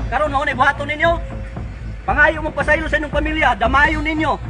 Karon mao ni buhaton ninyo. Pangayo mo pasaylo sa inyong pamilya, damayo ninyo.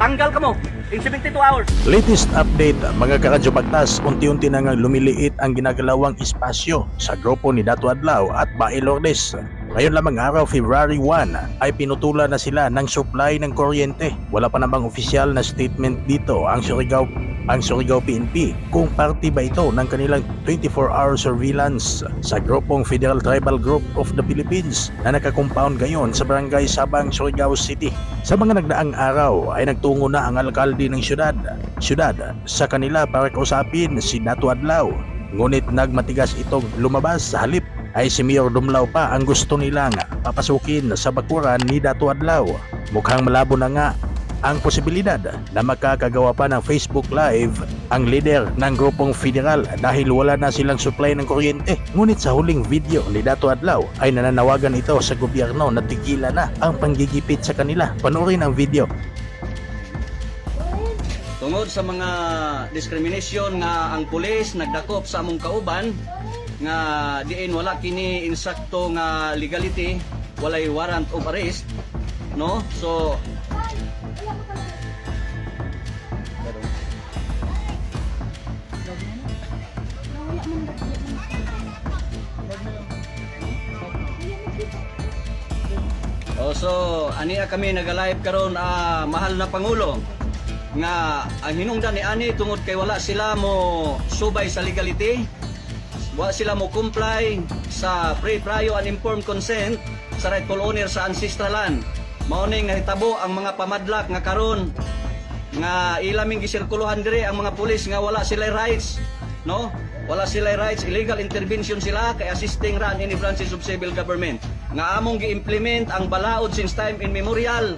Tanggal ka mo in 72 hours. Latest update mga karadyo bagtas, unti-unti na nga lumiliit ang ginagalawang espasyo sa grupo ni Dato Adlaw at Bae Lourdes. Ngayon lamang araw, February 1, ay pinutulan na sila ng supply ng kuryente. Wala pa namang opisyal na statement dito ang Surigao PNP kung parte ba ito ng kanilang 24-hour surveillance sa grupong Federal Tribal Group of the Philippines na nakakompound ngayon sa Barangay Sabang, Surigao City. Sa mga nagdaang araw ay nagtungo na ang alkalde ng syudad sa kanila para kausapin si Dato Adlaw. Ngunit nagmatigas itong lumabas, sa halip ay si Mayor Dumlao pa ang gusto nilang papasukin sa bakuran ni Dato Adlaw. Mukhang malabo na nga ang posibilidad na makakagawa pa ng Facebook Live ang leader ng grupong federal dahil wala na silang supply ng kuryente. Ngunit sa huling video ni Dato Adlaw ay nananawagan ito sa gobyerno na tigilan na ang panggigipit sa kanila. Panoorin ang video. Tungod sa mga discrimination nga ang pulis nagdakop sa among kauban nga diin wala kini insakto nga legality, walay warrant of arrest, no? So ania kami nag-live karon, mahal na Pangulo, nga ang hinungdan ni ani tungod kay wala sila mo subay sa legality, wala sila mo comply sa prior and informed consent sa rightful owner sa ancestral land. Mao ning nahitabo ang mga pamadlak nga karon nga ilaming gisirkuluhan dire ang mga pulis nga wala sila rights, no? Wala sila rights, illegal intervention sila kay assisting run any branches of civil government. Nga among gi-implement ang balaod since time immemorial.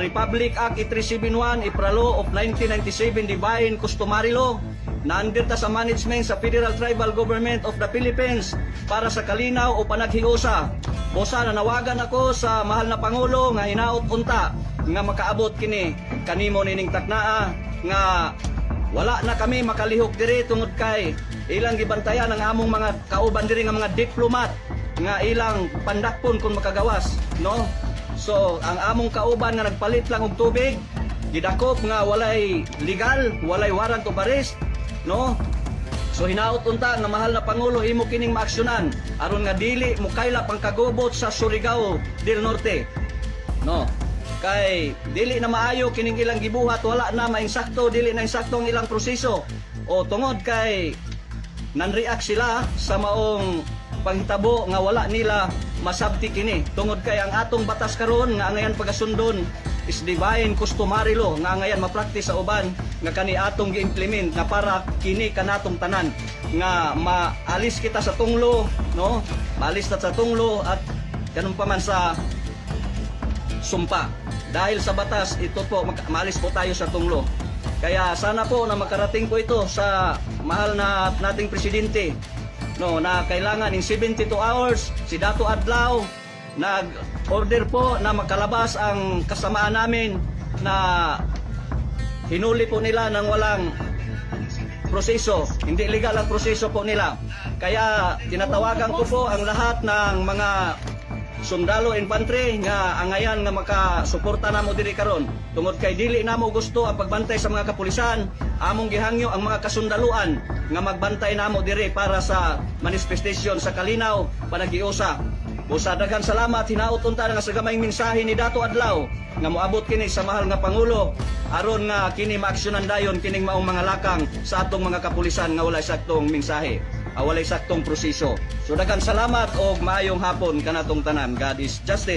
Republic Act 8371, IPRA Law of 1997, Divine Customary Law, na under sa management sa Federal Tribal Government of the Philippines para sa kalinaw o panaghiusa. Busa nanawagan ako sa mahal na Pangulo nga hinaot unta nga makaabot kini kanimo nining taknaa nga wala na kami makalihok diri tungod kay ilang gibantayan ang among mga kauban diri nga mga diplomat nga ilang pandakpon kung makagawas, no? So ang among kauban nga nagpalit lang og tubig, gidakop nga walay legal, walay warrant of arrest, no? So hinaot unta nga mahal na Pangulo imo kining maaksyonan aron nga dili mo kaila pangkagubot sa Surigao del Norte, no? Kay dili na maayo kining ilang gibuhat, wala na mainsakto, dili na insakto ang ilang proseso. O tungod kay nan-react sila sa maong panghitabo nga wala nila masabti kini. Tungod kay ang atong batas karon nga angayan pagasundon is Divine Customary Law nga angayan ma-practice sa uban nga kani atong gi-implement nga para kini kanatong tanan nga maalis kita sa tunglo, no? Maalis ta sa tunglo at kanun pa man sa sumpa. Dahil sa batas, ito po, maalis po tayo sa tunglo. Kaya sana po na makarating po ito sa mahal na nating presidente, no, na kailangan in 72 hours, si Dato Adlaw nag-order po na makalabas ang kasamaan namin na hinuli po nila ng walang proseso, hindi legal ang proseso po nila. Kaya tinatawagan ko po ang lahat ng mga sundalo infantry nga angayan nga makasuporta namo diri karon tungod kay dili namo gusto ang pagbantay sa mga kapulisan. Among gihangyo ang mga kasundaluan nga magbantay namo diri para sa manifestation sa kalinaw panaghiusa. Busa daghan salamat, hinaot unta nga sa gamayng mensahe ni Dato Adlaw nga moabot kini sa mahal nga Pangulo aron nga kini maaksyonan dayon kining maong mga lakang sa atong mga kapulisan nga wala saktong mensahe, walay saktong proseso. So daghang salamat og maayong hapon kanatong tanan. God is justice.